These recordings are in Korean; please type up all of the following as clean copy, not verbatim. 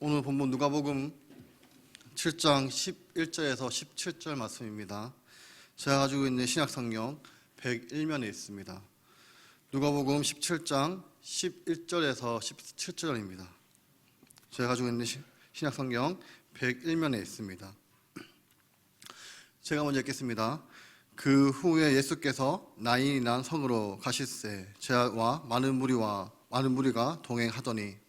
오늘 본문 누가복음 7장 11절에서 17절 말씀입니다. 제가 가지고 있는 신약성경 101면에 있습니다. 누가복음 17장 11절에서 17절입니다. 제가 가지고 있는 신약성경 101면에 있습니다. 제가 먼저 읽겠습니다. 그 후에 예수께서 나인이 난 성으로 가실새 저와 많은 무리가 동행하더니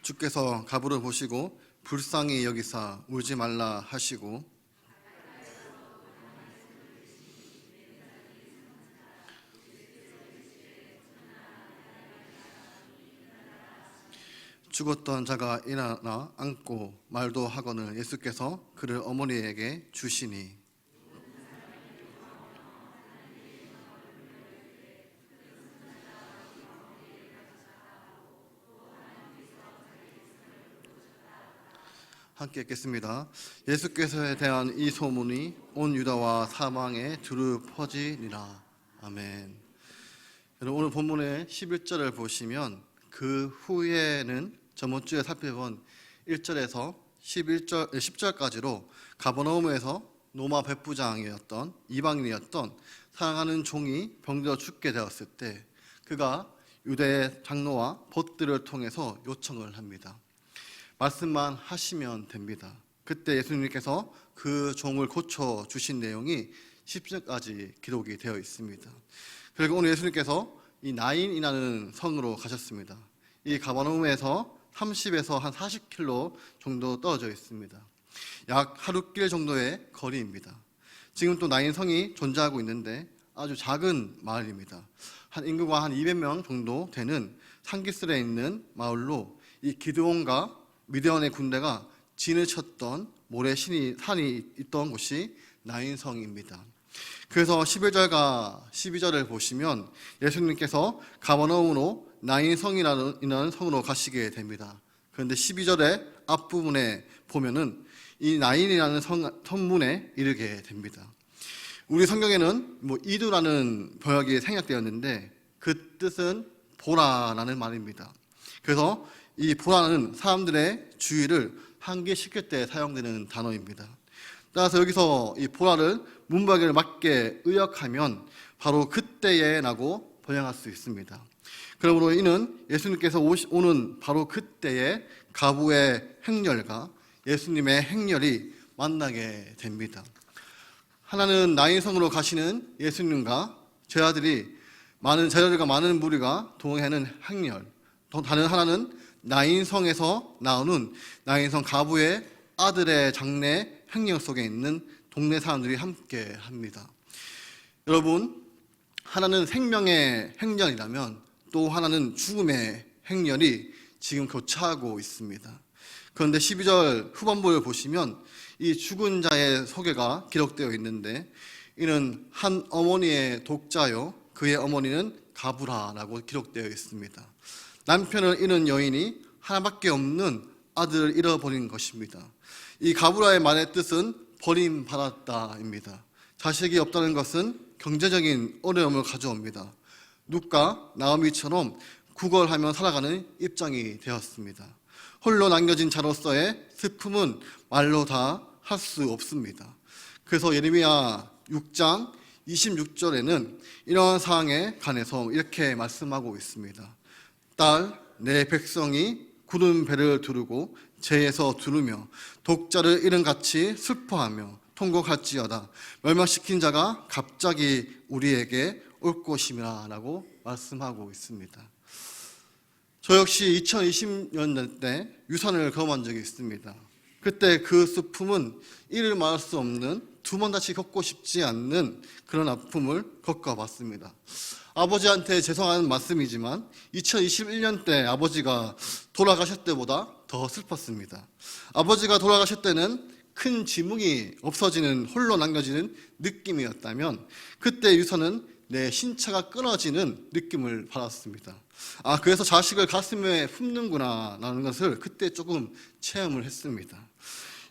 주께서 가부를 보시고 불쌍히 여기사 울지 말라 하시고 죽었던 자가 일어나 앉고 말도 하거늘 예수께서 그를 어머니에게 주시니 함께 읽겠습니다. 예수께서에 대한 이 소문이 온 유다와 사방에 두루 퍼지니라. 아멘. 여러분, 오늘 본문의 11절을 보시면 그 후에는 저번주에 살펴본 1절에서 10절까지로 가버나움에서 로마 백부장이었던 이방인이었던 사랑하는 종이 병들어 죽게 되었을 때 그가 유대 장로와 벗들을 통해서 요청을 합니다. 말씀만 하시면 됩니다. 그때 예수님께서 그 종을 고쳐주신 내용이 10절까지 기록이 되어 있습니다. 그리고 오늘 예수님께서 이 나인이라는 성으로 가셨습니다. 이 가버나움에서 30에서 한 40km 정도 떨어져 있습니다. 약 하루길 정도의 거리입니다. 지금 또 나인 성이 존재하고 있는데 아주 작은 마을입니다. 한 인구가 한 200명 정도 되는 산기슭에 있는 마을로 이 기드온과 미디안의 군대가 진을 쳤던 산이 있던 곳이 나인성입니다. 그래서 11절과 12절을 보시면 예수님께서 가버나움으로 나인성이라는 성으로 가시게 됩니다. 그런데 12절의 앞부분에 보면은 이 나인이라는 성문에 이르게 됩니다. 우리 성경에는 이두라는 번역이 생략되었는데 그 뜻은 보라라는 말입니다. 그래서 이 보라는 사람들의 주의를 환기시킬 때 사용되는 단어입니다. 따라서 여기서 이 보라를 문밖에 맞게 의역하면 바로 그때에 라고 번역할 수 있습니다. 그러므로 이는 예수님께서 오는 바로 그때에 가부의 행렬과 예수님의 행렬이 만나게 됩니다. 하나는 나인성으로 가시는 예수님과 제자들과 많은 무리가 동행하는 행렬, 또 다른 하나는 나인성에서 나오는 나인성 가부의 아들의 장례 행렬 속에 있는 동네 사람들이 함께 합니다. 여러분, 하나는 생명의 행렬이라면 또 하나는 죽음의 행렬이 지금 교차하고 있습니다. 그런데 12절 후반부를 보시면 이 죽은 자의 소개가 기록되어 있는데 이는 한 어머니의 독자요 그의 어머니는 가부라라고 기록되어 있습니다. 남편을 잃은 여인이 하나밖에 없는 아들을 잃어버린 것입니다. 이 가부라의 말의 뜻은 버림받았다입니다. 자식이 없다는 것은 경제적인 어려움을 가져옵니다. 룻과 나오미처럼 구걸하며 살아가는 입장이 되었습니다. 홀로 남겨진 자로서의 슬픔은 말로 다 할 수 없습니다. 그래서 예레미야 6장 26절에는 이러한 상황에 관해서 이렇게 말씀하고 있습니다. 딸, 내 백성이 굳은 배를 두르고 재에서 두르며 독자를 잃은 같이 슬퍼하며 통곡할지어다. 멸망시킨 자가 갑자기 우리에게 올 것임이라 라고 말씀하고 있습니다. 저 역시 2020년 때 유산을 경험한 적이 있습니다. 그때 그 슬픔은 이를 말할 수 없는 두 번 다시 겪고 싶지 않는 그런 아픔을 겪어봤습니다. 아버지한테 죄송한 말씀이지만 2021년 때 아버지가 돌아가실 때보다 더 슬펐습니다. 아버지가 돌아가실 때는 큰 지붕이 없어지는 홀로 남겨지는 느낌이었다면 그때 유서는 내 신체가 끊어지는 느낌을 받았습니다. 그래서 자식을 가슴에 품는구나 라는 것을 그때 조금 체험을 했습니다.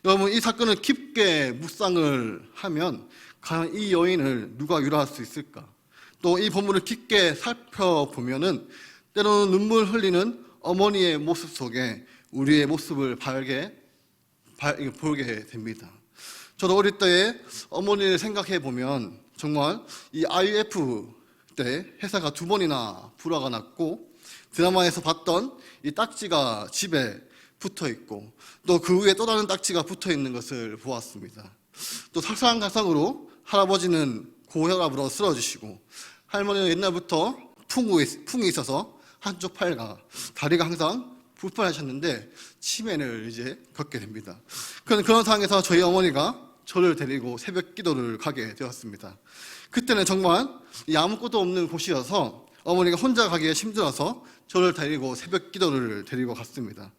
여러분, 이 사건을 깊게 묵상을 하면 과연 이 여인을 누가 위로할 수 있을까? 또 이 본문을 깊게 살펴보면은 때로는 눈물 흘리는 어머니의 모습 속에 우리의 모습을 보게 됩니다. 저도 어릴 때에 어머니를 생각해 보면 정말 이 IF 때 회사가 2번이나 불화가 났고 드라마에서 봤던 이 딱지가 집에 붙어 있고 또 그 위에 또 다른 딱지가 붙어 있는 것을 보았습니다. 또 설상가상으로 할아버지는 고혈압으로 쓰러지시고 할머니는 옛날부터 풍이 있어서 한쪽 팔과 다리가 항상 불편하셨는데 치매를 이제 겪게 됩니다. 그런 상황에서 저희 어머니가 저를 데리고 새벽 기도를 가게 되었습니다. 그때는 정말 아무것도 없는 곳이어서 어머니가 혼자 가기에 힘들어서 저를 데리고 새벽 기도를 데리고 갔습니다.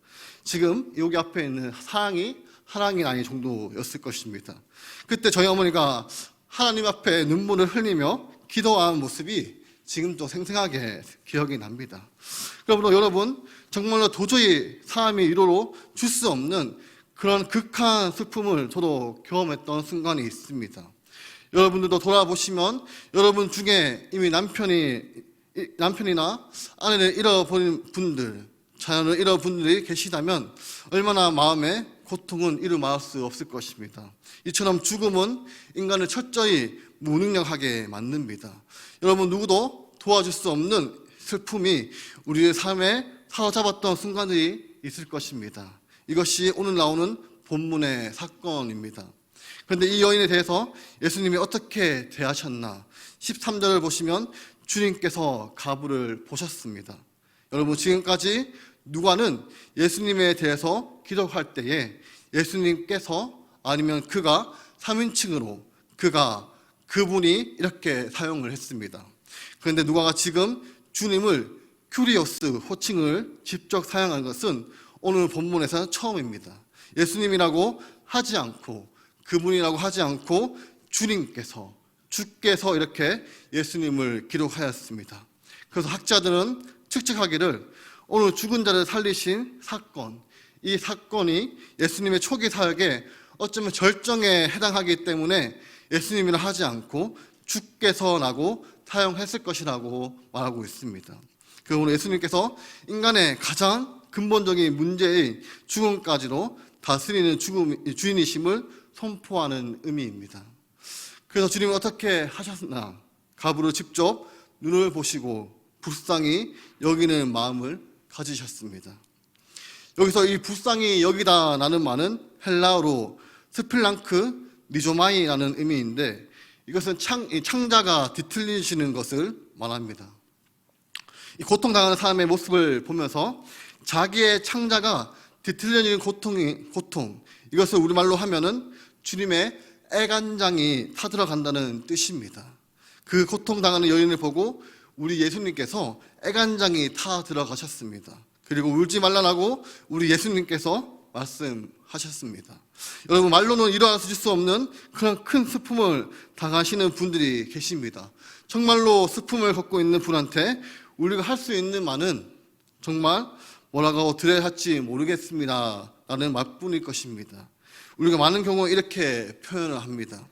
지금 여기 앞에 있는 사랑이 아니 정도였을 것입니다. 그때 저희 어머니가 하나님 앞에 눈물을 흘리며 기도하는 모습이 지금도 생생하게 기억이 납니다. 여러분, 정말로 도저히 사람이 위로로 줄 수 없는 그런 극한 슬픔을 저도 경험했던 순간이 있습니다. 여러분들도 돌아보시면 여러분 중에 이미 남편이나 아내를 잃어버린 분들, 자녀를 잃어버린 분들이 계시다면 얼마나 마음에 고통은 이루 말할 수 없을 것입니다. 이처럼 죽음은 인간을 철저히 무능력하게 만듭니다. 여러분, 누구도 도와줄 수 없는 슬픔이 우리의 삶에 사로잡았던 순간들이 있을 것입니다. 이것이 오늘 나오는 본문의 사건입니다. 그런데 이 여인에 대해서 예수님이 어떻게 대하셨나? 13절을 보시면 주님께서 가부를 보셨습니다. 여러분, 지금까지 누가는 예수님에 대해서 기록할 때에 예수님께서 아니면 그가 3인칭으로 그분이 이렇게 사용을 했습니다. 그런데 누가가 지금 주님을 큐리오스 호칭을 직접 사용한 것은 오늘 본문에서는 처음입니다. 예수님이라고 하지 않고 그분이라고 하지 않고 주께서 이렇게 예수님을 기록하였습니다. 그래서 학자들은 측측하기를 오늘 죽은 자를 살리신 사건, 이 사건이 예수님의 초기 사역에 어쩌면 절정에 해당하기 때문에 예수님이라 하지 않고 주께서라고 사용했을 것이라고 말하고 있습니다. 오늘 예수님께서 인간의 가장 근본적인 문제의 죽음까지도 다스리는 주인이심을 선포하는 의미입니다. 그래서 주님은 어떻게 하셨나? 가부를 직접 눈을 보시고 불쌍히 여기는 마음을 가지셨습니다. 여기서 이 불쌍히 여기다라는 말은 헬라어로 스필랑크 니조마이라는 의미인데 이것은 창자가 뒤틀리시는 것을 말합니다. 이 고통당하는 사람의 모습을 보면서 자기의 창자가 뒤틀려지는 고통, 이것을 우리말로 하면은 주님의 애간장이 타들어간다는 뜻입니다. 그 고통당하는 여인을 보고 우리 예수님께서 애간장이 타들어가셨습니다. 그리고 울지 말라고 우리 예수님께서 말씀하셨습니다. 여러분, 말로는 일어나실 수 없는 그런 큰 슬픔을 당하시는 분들이 계십니다. 정말로 슬픔을 겪고 있는 분한테 우리가 할 수 있는 말은 정말 뭐라고 드려야 할지 모르겠습니다 라는 말뿐일 것입니다. 우리가 많은 경우에 이렇게 표현을 합니다.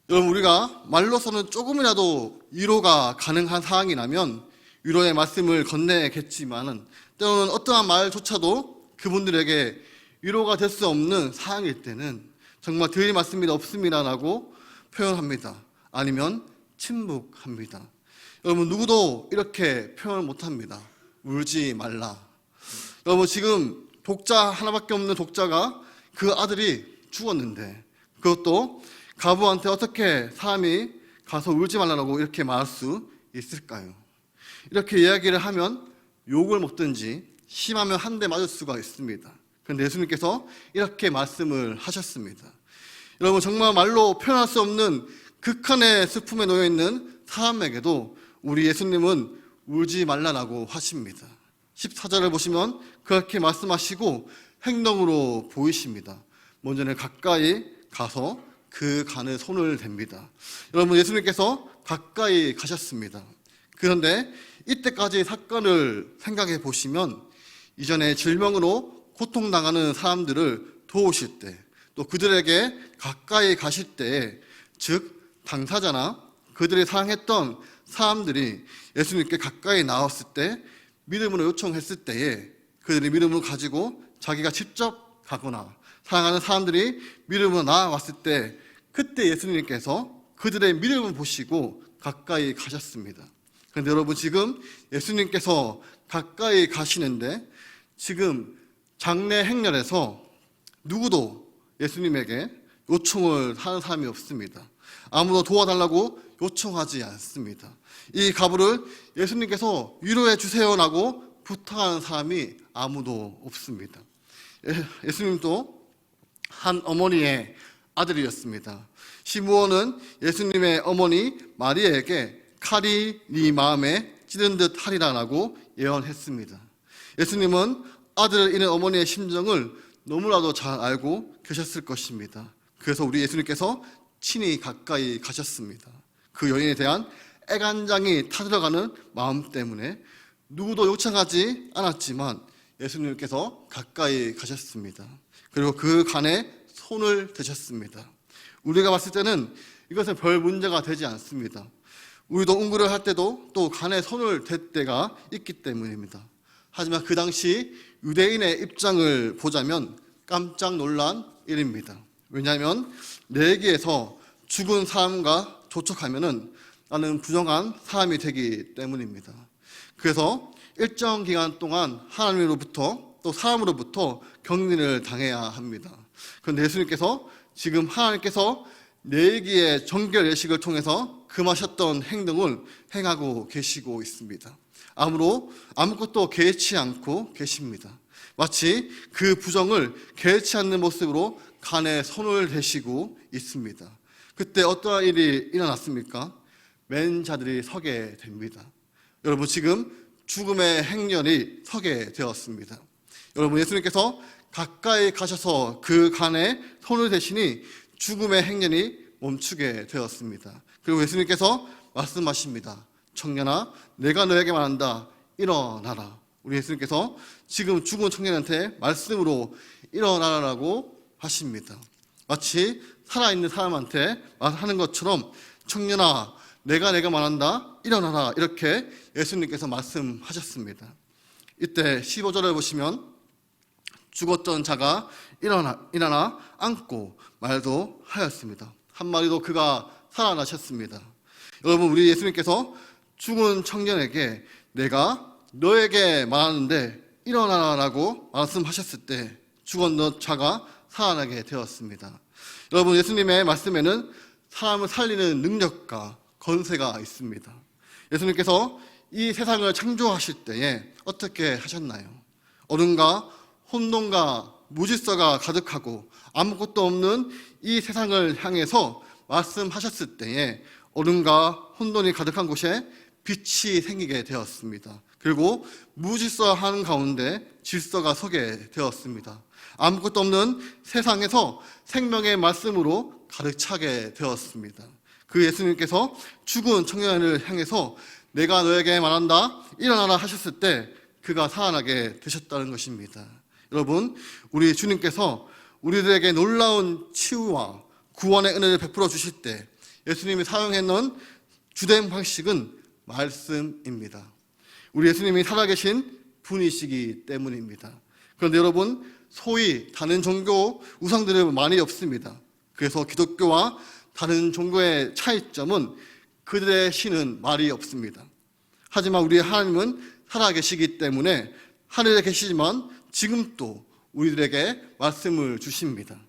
여러분, 우리가 말로서는 조금이라도 위로가 가능한 상황이라면 위로의 말씀을 건네겠지만은 때로는 어떠한 말조차도 그분들에게 위로가 될 수 없는 상황일 때는 정말 드릴 말씀이 없습니다라고 표현합니다. 아니면 침묵합니다. 여러분, 누구도 이렇게 표현을 못합니다. 울지 말라. 여러분, 지금 독자 하나밖에 없는 독자가 그 아들이 죽었는데 그것도 가부한테 어떻게 사람이 가서 울지 말라고 이렇게 말할 수 있을까요? 이렇게 이야기를 하면 욕을 먹든지 심하면 한 대 맞을 수가 있습니다. 그런데 예수님께서 이렇게 말씀을 하셨습니다. 여러분, 정말 말로 표현할 수 없는 극한의 슬픔에 놓여있는 사람에게도 우리 예수님은 울지 말라라고 하십니다. 14절을 보시면 그렇게 말씀하시고 행동으로 보이십니다. 먼저는 가까이 가서 그 간에 손을 댑니다. 여러분, 예수님께서 가까이 가셨습니다. 그런데 이때까지 사건을 생각해 보시면 이전에 질병으로 고통당하는 사람들을 도우실 때, 또 그들에게 가까이 가실 때에, 즉 당사자나 그들이 사랑했던 사람들이 예수님께 가까이 나왔을 때, 믿음으로 요청했을 때에 그들이 믿음을 가지고 자기가 직접 가거나 사랑하는 사람들이 믿음으로 나아왔을 때, 그때 예수님께서 그들의 믿음을 보시고 가까이 가셨습니다. 그런데 여러분, 지금 예수님께서 가까이 가시는데 지금 장례 행렬에서 누구도 예수님에게 요청을 하는 사람이 없습니다. 아무도 도와달라고 요청하지 않습니다. 이 가부를 예수님께서 위로해 주세요라고 부탁하는 사람이 아무도 없습니다. 예수님도 한 어머니의 아들이었습니다. 시므온은 예수님의 어머니 마리아에게 칼이 네 마음에 찌른 듯 하리라라고 예언했습니다. 예수님은 아들을 잃은 어머니의 심정을 너무나도 잘 알고 계셨을 것입니다. 그래서 우리 예수님께서 친히 가까이 가셨습니다. 그 여인에 대한 애간장이 타들어가는 마음 때문에 누구도 요청하지 않았지만 예수님께서 가까이 가셨습니다. 그리고 그 간에 손을 대셨습니다. 우리가 봤을 때는 이것은 별 문제가 되지 않습니다. 우리도 운구를 할 때도 또 간에 손을 댈 때가 있기 때문입니다. 하지만 그 당시 유대인의 입장을 보자면 깜짝 놀란 일입니다. 왜냐하면 내기에서 죽은 사람과 조촉하면은 나는 부정한 사람이 되기 때문입니다. 그래서 일정 기간 동안 하나님으로부터 또 사람으로부터 격리를 당해야 합니다. 그런데 예수님께서 지금 하나님께서 내기의 정결 예식을 통해서 금하셨던 행동을 행하고 계시고 있습니다. 아무것도 개의치 않고 계십니다. 마치 그 부정을 개의치 않는 모습으로 간에 손을 대시고 있습니다. 그때 어떠한 일이 일어났습니까? 맨 자들이 서게 됩니다. 여러분, 지금 죽음의 행렬이 서게 되었습니다. 여러분, 예수님께서 가까이 가셔서 그 간에 손을 대시니 죽음의 행렬이 멈추게 되었습니다. 그리고 예수님께서 말씀하십니다. 청년아, 내가 너에게 말한다. 일어나라. 우리 예수님께서 지금 죽은 청년한테 말씀으로 일어나라고 하십니다. 마치 살아있는 사람한테 말하는 것처럼 청년아, 내가 말한다. 일어나라. 이렇게 예수님께서 말씀하셨습니다. 이때 15절을 보시면 죽었던 자가 일어나 앉고 말도 하였습니다. 한 마리도 그가 살아나셨습니다. 여러분, 우리 예수님께서 죽은 청년에게 내가 너에게 말하는데 일어나라고 말씀하셨을 때 죽었던 자가 살아나게 되었습니다. 여러분, 예수님의 말씀에는 사람을 살리는 능력과 권세가 있습니다. 예수님께서 이 세상을 창조하실 때에 어떻게 하셨나요? 어른과 혼돈과 무질서가 가득하고 아무것도 없는 이 세상을 향해서 말씀하셨을 때에 어둠과 혼돈이 가득한 곳에 빛이 생기게 되었습니다. 그리고 무질서한 가운데 질서가 서게 되었습니다. 아무것도 없는 세상에서 생명의 말씀으로 가득 차게 되었습니다. 그 예수님께서 죽은 청년을 향해서 내가 너에게 말한다, 일어나라 하셨을 때 그가 살아나게 되셨다는 것입니다. 여러분, 우리 주님께서 우리들에게 놀라운 치유와 구원의 은혜를 베풀어 주실 때 예수님이 사용했던 주된 방식은 말씀입니다. 우리 예수님이 살아계신 분이시기 때문입니다. 그런데 여러분, 소위 다른 종교 우상들은 많이 없습니다. 그래서 기독교와 다른 종교의 차이점은 그들의 신은 말이 없습니다. 하지만 우리 하나님은 살아계시기 때문에 하늘에 계시지만 지금 또 우리들에게 말씀을 주십니다.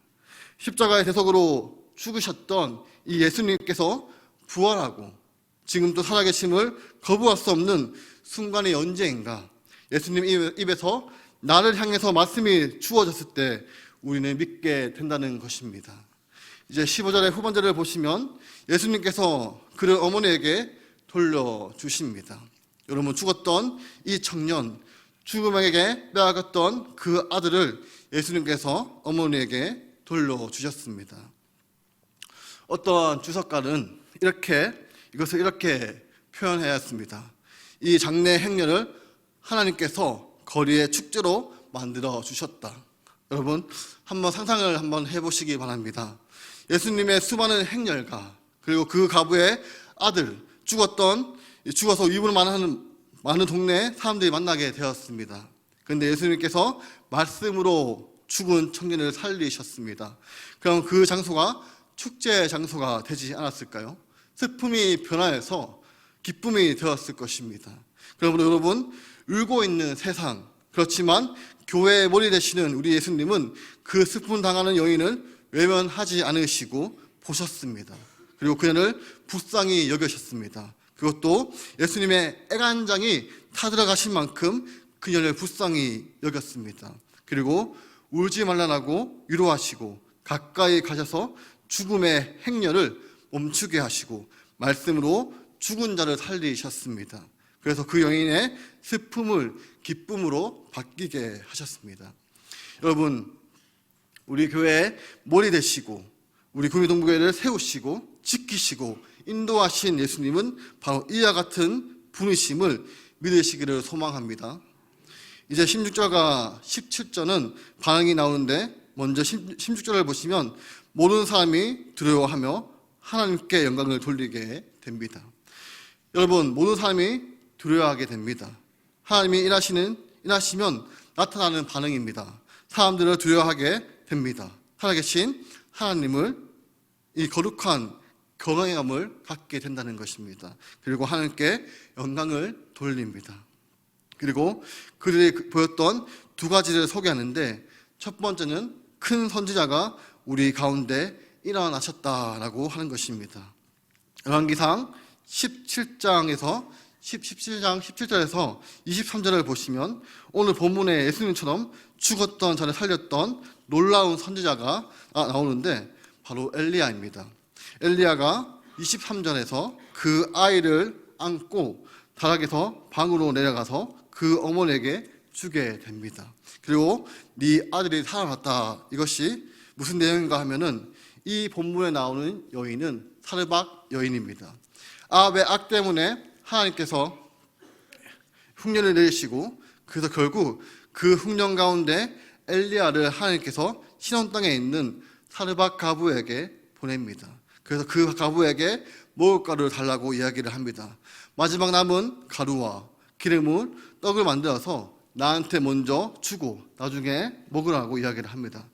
십자가의 대속으로 죽으셨던 이 예수님께서 부활하고 지금 또 살아계심을 거부할 수 없는 순간이 언제인가? 예수님 입에서 나를 향해서 말씀이 주어졌을 때 우리는 믿게 된다는 것입니다. 이제 15절의 후반절을 보시면 예수님께서 그를 어머니에게 돌려주십니다. 여러분, 죽었던 이 청년, 죽음에게 빼앗겼던 그 아들을 예수님께서 어머니에게 돌려주셨습니다. 어떤 주석가는 이것을 이렇게 표현해야 했습니다. 이 장례 행렬을 하나님께서 거리의 축제로 만들어 주셨다. 여러분 한번 상상을 한번 해보시기 바랍니다. 예수님의 수많은 행렬과 그리고 그 가부의 아들 죽어서 위부를 많은 동네 사람들이 만나게 되었습니다. 그런데 예수님께서 말씀으로 죽은 청년을 살리셨습니다. 그럼 그 장소가 축제 장소가 되지 않았을까요? 슬픔이 변화해서 기쁨이 되었을 것입니다. 그러므로 여러분, 울고 있는 세상, 그렇지만 교회의 머리 되시는 우리 예수님은 그 슬픔 당하는 여인을 외면하지 않으시고 보셨습니다. 그리고 그녀를 불쌍히 여기셨습니다. 그것도 예수님의 애간장이 타들어가신 만큼 그녀를 불쌍히 여겼습니다. 그리고 울지 말라라고 위로하시고 가까이 가셔서 죽음의 행렬을 멈추게 하시고 말씀으로 죽은 자를 살리셨습니다. 그래서 그 여인의 슬픔을 기쁨으로 바뀌게 하셨습니다. 여러분, 우리 교회의 머리 되시고 우리 구미동부교회를 세우시고 지키시고 인도하신 예수님은 바로 이와 같은 분이심을 믿으시기를 소망합니다. 이제 16절과 17절은 반응이 나오는데 먼저 16절을 보시면 모르는 사람이 두려워하며 하나님께 영광을 돌리게 됩니다. 여러분, 모든 사람이 두려워하게 됩니다. 하나님이 일하시면 나타나는 반응입니다. 사람들을 두려워하게 됩니다. 살아계신 하나님을 이 거룩한 경외감을 갖게 된다는 것입니다. 그리고 하나님께 영광을 돌립니다. 그리고 그들이 보였던 두 가지를 소개하는데 첫 번째는 큰 선지자가 우리 가운데 일어나셨다라고 하는 것입니다. 열왕기상 17장 17절에서 23절을 보시면 오늘 본문에 예수님처럼 죽었던 자를 살렸던 놀라운 선지자가 나오는데 바로 엘리야입니다. 엘리야가 23절에서 그 아이를 안고 다락에서 방으로 내려가서 그 어머니에게 주게 됩니다. 그리고 네 아들이 살아났다. 이것이 무슨 내용인가 하면은 이 본문에 나오는 여인은 사르밧 여인입니다. 아합의 악 때문에 하나님께서 흉년을 내리시고 그래서 결국 그 흉년 가운데 엘리야를 하나님께서 시온 땅에 있는 사르밧 가부에게 보냅니다. 그래서 그 가부에게 먹을 가루를 달라고 이야기를 합니다. 마지막 남은 가루와 기름을 떡을 만들어서 나한테 먼저 주고 나중에 먹으라고 이야기를 합니다.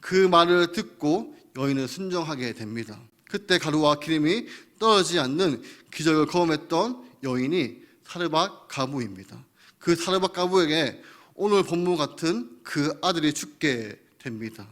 그 말을 듣고 여인은 순종하게 됩니다. 그때 가루와 기름이 떨어지지 않는 기적을 경험했던 여인이 사르밧 가부입니다. 그 사르밧 가부에게 오늘 본문 같은 그 아들이 죽게 됩니다.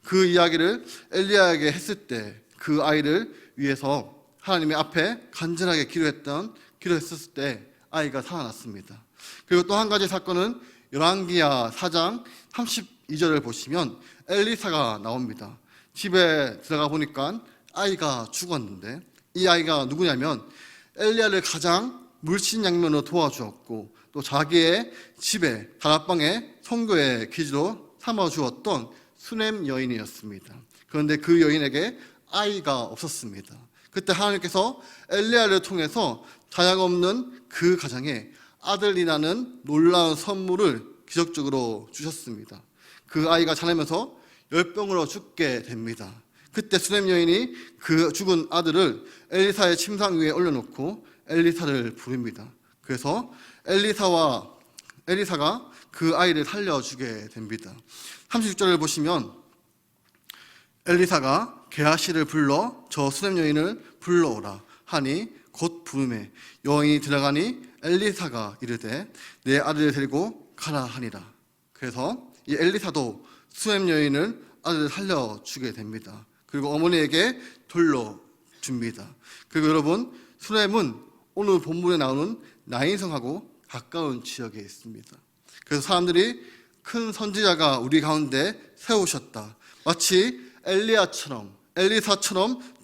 그 이야기를 엘리야에게 했을 때 그 아이를 위해서 하나님의 앞에 간절하게 기도했었을 때 아이가 살아났습니다. 그리고 또 한 가지 사건은 열왕기야 4장 32절을 보시면 엘리사가 나옵니다. 집에 들어가 보니까 아이가 죽었는데 이 아이가 누구냐면 엘리야를 가장 물신양면으로 도와주었고 또 자기의 집에 다락방에 선교의 기지로 삼아주었던 수넴 여인이었습니다. 그런데 그 여인에게 아이가 없었습니다. 그때 하나님께서 엘리야를 통해서 자녀가 없는 그 가정에 아들이 나는 놀라운 선물을 기적적으로 주셨습니다. 그 아이가 자라면서 열병으로 죽게 됩니다. 그때 수넴 여인이 그 죽은 아들을 엘리사의 침상 위에 올려놓고 엘리사를 부릅니다. 그래서 엘리사가 그 아이를 살려주게 됩니다. 36절을 보시면 엘리사가 게하시를 불러 저 수넴 여인을 불러오라 하니 곧 부르매 여인이 들어가니 엘리사가 이르되 내 아들을 데리고 가라 하니라. 그래서 이 엘리사도 수넴 여인을 아들을 살려주게 됩니다. 그리고 어머니에게 돌려줍니다. 그리고 여러분, 수넴은 오늘 본문에 나오는 나인성하고 가까운 지역에 있습니다. 그래서 사람들이 큰 선지자가 우리 가운데 세우셨다. 마치 엘리사처럼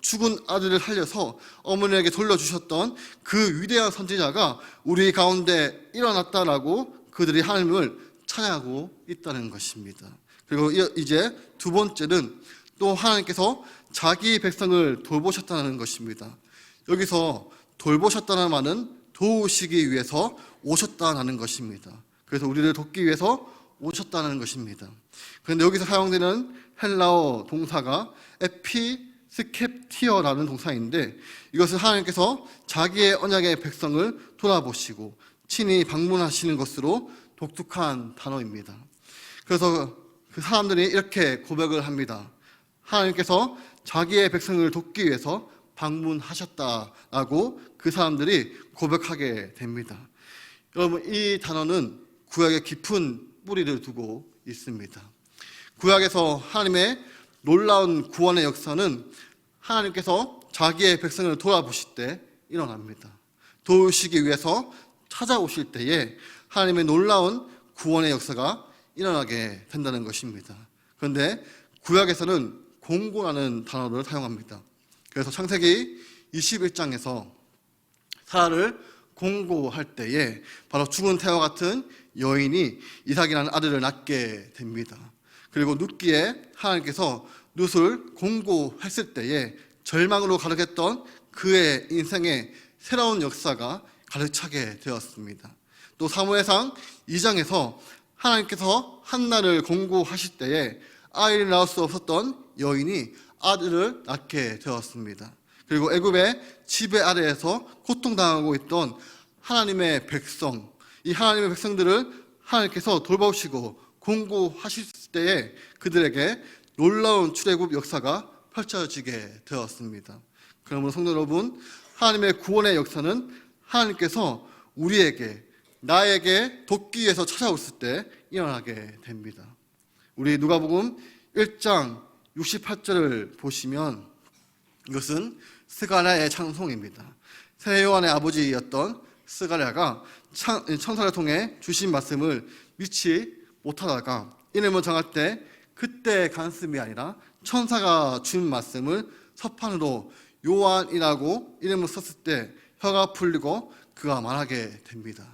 죽은 아들을 살려서 어머니에게 돌려주셨던 그 위대한 선지자가 우리 가운데 일어났다라고 그들이 하나님을 찬양하고 있다는 것입니다. 그리고 이제 두 번째는 또 하나님께서 자기 백성을 돌보셨다는 것입니다. 여기서 돌보셨다는 말은 도우시기 위해서 오셨다는 것입니다. 그래서 우리를 돕기 위해서 오셨다는 것입니다. 그런데 여기서 사용되는 헬라어 동사가 에피스캡티어라는 동사인데, 이것은 하나님께서 자기의 언약의 백성을 돌아보시고 친히 방문하시는 것으로 독특한 단어입니다. 그래서 그 사람들이 이렇게 고백을 합니다. 하나님께서 자기의 백성을 돕기 위해서 방문하셨다라고 그 사람들이 고백하게 됩니다. 여러분, 이 단어는 구약에 깊은 뿌리를 두고 있습니다. 구약에서 하나님의 놀라운 구원의 역사는 하나님께서 자기의 백성을 돌아보실 때 일어납니다. 도우시기 위해서 찾아오실 때에 하나님의 놀라운 구원의 역사가 일어나게 된다는 것입니다. 그런데 구약에서는 공고라는 단어를 사용합니다. 그래서 창세기 21장에서 사라를 공고할 때에 바로 죽은 태와 같은 여인이 이삭이라는 아들을 낳게 됩니다. 그리고 룻기에 하나님께서 룻을 공고했을 때에 절망으로 가득했던 그의 인생에 새로운 역사가 가득 차게 되었습니다. 또 사무엘상 2장에서 하나님께서 한나를 공고하실 때에 아이를 낳을 수 없었던 여인이 아들을 낳게 되었습니다. 그리고 애굽의 지배 아래에서 고통당하고 있던 하나님의 백성, 이 하나님의 백성들을 하나님께서 돌보시고 공고하실 때에 그들에게 놀라운 출애굽 역사가 펼쳐지게 되었습니다. 그러므로 성도 여러분, 하나님의 구원의 역사는 하나님께서 우리에게, 나에게 돕기 위해서 찾아오실 때 일어나게 됩니다. 우리 누가복음 1장 68절을 보시면 이것은 스가랴의 찬송입니다. 새 요한의 아버지였던 스가랴가 천사를 통해 주신 말씀을 믿지 못하다가 이름을 정할 때 그때 간습이 아니라 천사가 준 말씀을 서판으로 요한이라고 이름을 썼을 때 혀가 풀리고 그가 말하게 됩니다.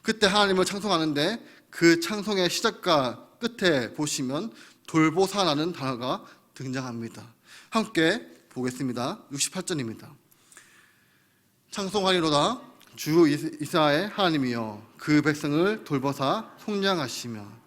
그때 하나님을 찬송하는데 그 찬송의 시작과 끝에 보시면 돌보사라는 단어가 등장합니다. 함께 보겠습니다. 68절입니다. 창송하리로다 주 이스라엘 하나님이여 그 백성을 돌보사 속량하시며.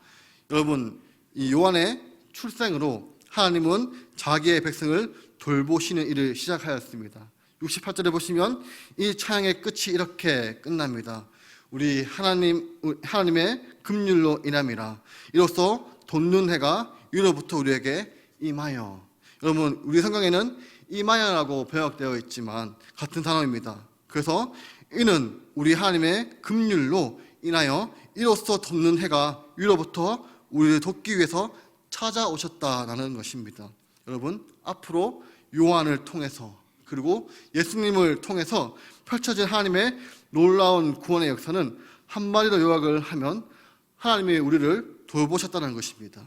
여러분, 이 요한의 출생으로 하나님은 자기의 백성을 돌보시는 일을 시작하였습니다. 68절에 보시면 이 찬양의 끝이 이렇게 끝납니다. 우리 하나님의 긍휼로 인함이라 이로써 돋는 해가 위로부터 우리에게 임하여. 여러분, 우리 성경에는 임하여라고 번역되어 있지만 같은 단어입니다. 그래서 이는 우리 하나님의 긍휼로 인하여 이로써 돋는 해가 위로부터 우리를 돕기 위해서 찾아오셨다라는 것입니다. 여러분, 앞으로 요한을 통해서 그리고 예수님을 통해서 펼쳐진 하나님의 놀라운 구원의 역사는 한마디로 요약을 하면 하나님이 우리를 돌보셨다는 것입니다.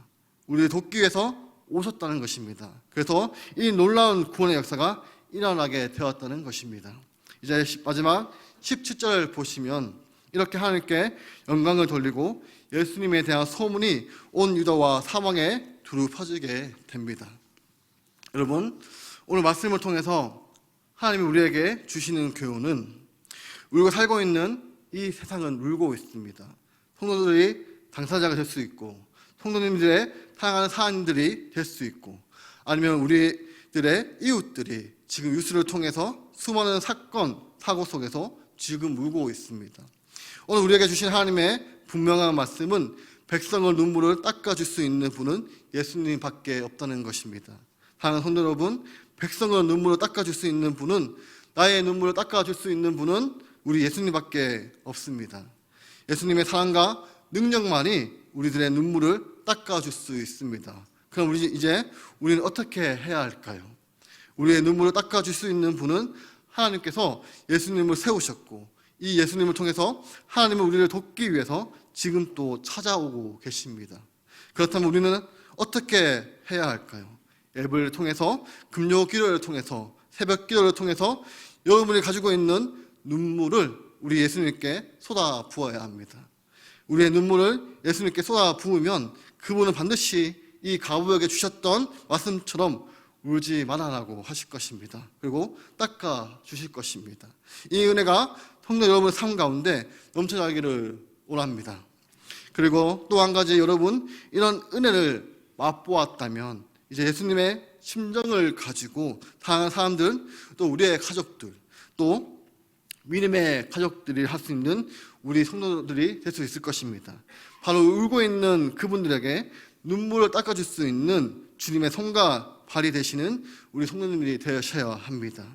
우리를 돕기 위해서 오셨다는 것입니다. 그래서 이 놀라운 구원의 역사가 일어나게 되었다는 것입니다. 이제 마지막 17절 보시면 이렇게 하나님께 영광을 돌리고 예수님에 대한 소문이 온 유다와 사방에 두루 퍼지게 됩니다. 여러분, 오늘 말씀을 통해서 하나님이 우리에게 주시는 교훈은 우리가 살고 있는 이 세상은 울고 있습니다. 성도들이 당사자가 될 수 있고 성도님들의 사랑하는 사람들이 될 수 있고 아니면 우리들의 이웃들이 지금 뉴스를 통해서 수많은 사건, 사고 속에서 지금 울고 있습니다. 오늘 우리에게 주신 하나님의 분명한 말씀은 백성의 눈물을 닦아줄 수 있는 분은 예수님밖에 없다는 것입니다. 사랑하는 성도 여러분, 백성의 눈물을 닦아줄 수 있는 분은, 나의 눈물을 닦아줄 수 있는 분은 우리 예수님밖에 없습니다. 예수님의 사랑과 능력만이 우리들의 눈물을 닦아줄 수 있습니다. 그럼 이제 우리는 어떻게 해야 할까요? 우리의 눈물을 닦아줄 수 있는 분은 하나님께서 예수님을 세우셨고 이 예수님을 통해서 하나님은 우리를 돕기 위해서 지금 또 찾아오고 계십니다. 그렇다면 우리는 어떻게 해야 할까요? 앱을 통해서, 금요 기도를 통해서, 새벽 기도를 통해서 여러분이 가지고 있는 눈물을 우리 예수님께 쏟아 부어야 합니다. 우리의 눈물을 예수님께 쏟아 부으면 그분은 반드시 이 가부에게 주셨던 말씀처럼 울지 말아라고 하실 것입니다. 그리고 닦아 주실 것입니다. 이 은혜가 성도 여러분의 삶 가운데 넘쳐나기를 원합니다. 그리고 또 한 가지, 여러분 이런 은혜를 맛보았다면 이제 예수님의 심정을 가지고 사랑하는 사람들, 또 우리의 가족들, 또 믿음의 가족들이 할 수 있는 우리 성도들이 될 수 있을 것입니다. 바로 울고 있는 그분들에게 눈물을 닦아줄 수 있는 주님의 손과 발이 되시는 우리 성도님들이 되셔야 합니다.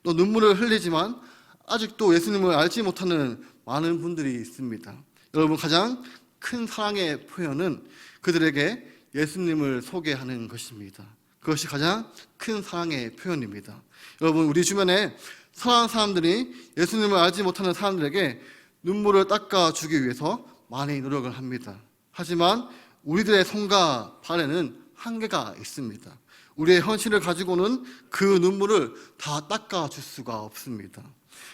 또 눈물을 흘리지만 아직도 예수님을 알지 못하는 많은 분들이 있습니다. 여러분, 가장 큰 사랑의 표현은 그들에게 예수님을 소개하는 것입니다. 그것이 가장 큰 사랑의 표현입니다. 여러분, 우리 주변에 사랑하는 사람들이 예수님을 알지 못하는 사람들에게 눈물을 닦아주기 위해서 많이 노력을 합니다. 하지만 우리들의 손과 발에는 한계가 있습니다. 우리의 현실을 가지고는 그 눈물을 다 닦아줄 수가 없습니다.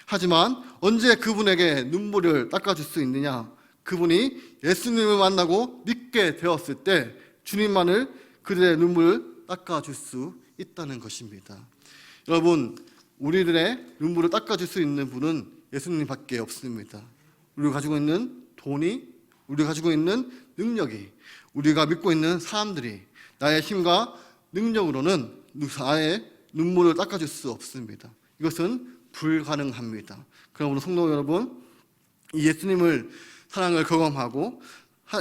하지만 언제 그분에게 눈물을 닦아줄 수 있느냐? 그분이 예수님을 만나고 믿게 되었을 때 주님만을 그들의 눈물을 닦아줄 수 있다는 것입니다. 여러분, 우리들의 눈물을 닦아줄 수 있는 분은 예수님밖에 없습니다. 우리가 가지고 있는 돈이, 우리가 가지고 있는 능력이, 우리가 믿고 있는 사람들이 나의 힘과 능력으로는 나의 눈물을 닦아줄 수 없습니다. 이것은 불가능합니다. 그러므로 성도 여러분, 이 예수님을 사랑을 경험하고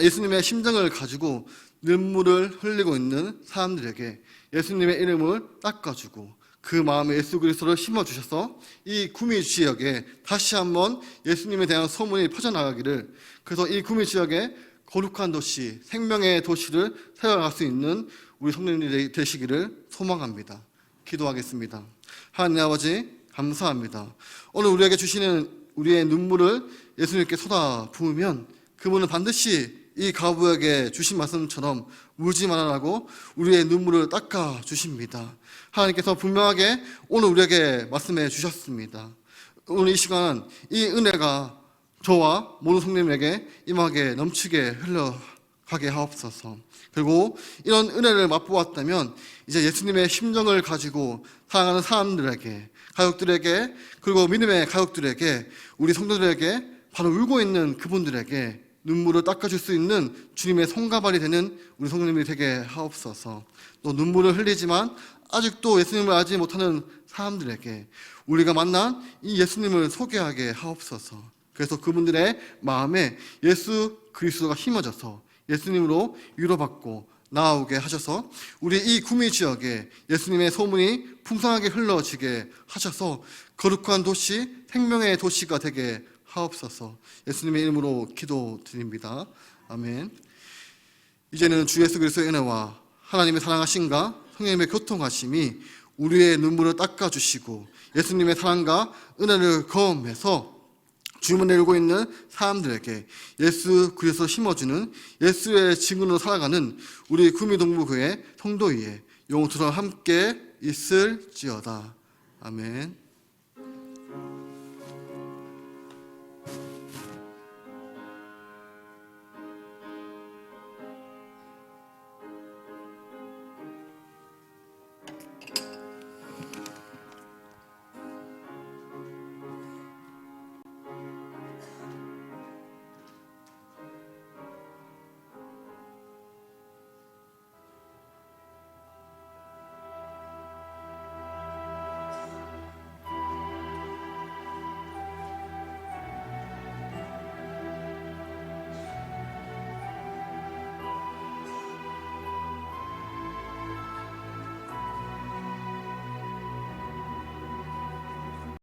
예수님의 심정을 가지고 눈물을 흘리고 있는 사람들에게 예수님의 이름을 닦아주고 그 마음에 예수 그리스도를 심어주셔서 이 구미 지역에 다시 한번 예수님에 대한 소문이 퍼져나가기를, 그래서 이 구미 지역에 거룩한 도시, 생명의 도시를 세워갈 수 있는 우리 성도님들이 되시기를 소망합니다. 기도하겠습니다. 하나님 아버지, 감사합니다. 오늘 우리에게 주시는 우리의 눈물을 예수님께 쏟아 부으면 그분은 반드시 이 가부에게 주신 말씀처럼 울지 말라고 우리의 눈물을 닦아 주십니다. 하나님께서 분명하게 오늘 우리에게 말씀해 주셨습니다. 오늘 이 시간 이 은혜가 저와 모든 성도님에게 임하게 넘치게 흘러가게 하옵소서. 그리고 이런 은혜를 맛보았다면 이제 예수님의 심정을 가지고 사랑하는 사람들에게, 가족들에게, 그리고 믿음의 가족들에게, 우리 성도들에게, 바로 울고 있는 그분들에게 눈물을 닦아줄 수 있는 주님의 손과 발이 되는 우리 성도님이 되게 하옵소서. 또 눈물을 흘리지만 아직도 예수님을 알지 못하는 사람들에게 우리가 만난 이 예수님을 소개하게 하옵소서. 그래서 그분들의 마음에 예수 그리스도가 힘어져서 예수님으로 위로받고 나아오게 하셔서 우리 이 구미 지역에 예수님의 소문이 풍성하게 흘러지게 하셔서 거룩한 도시, 생명의 도시가 되게 하옵소서. 예수님의 이름으로 기도드립니다. 아멘. 이제는 주 예수 그리스도의 은혜와 하나님의 사랑하심과 성령님의 교통하심이 우리의 눈물을 닦아주시고 예수님의 사랑과 은혜를 경험해서 주문을 울고 있는 사람들에게 예수 그리스도 심어주는 예수의 증인으로 살아가는 우리 구미동부교회 성도 위에 영원토록 함께 있을지어다. 아멘.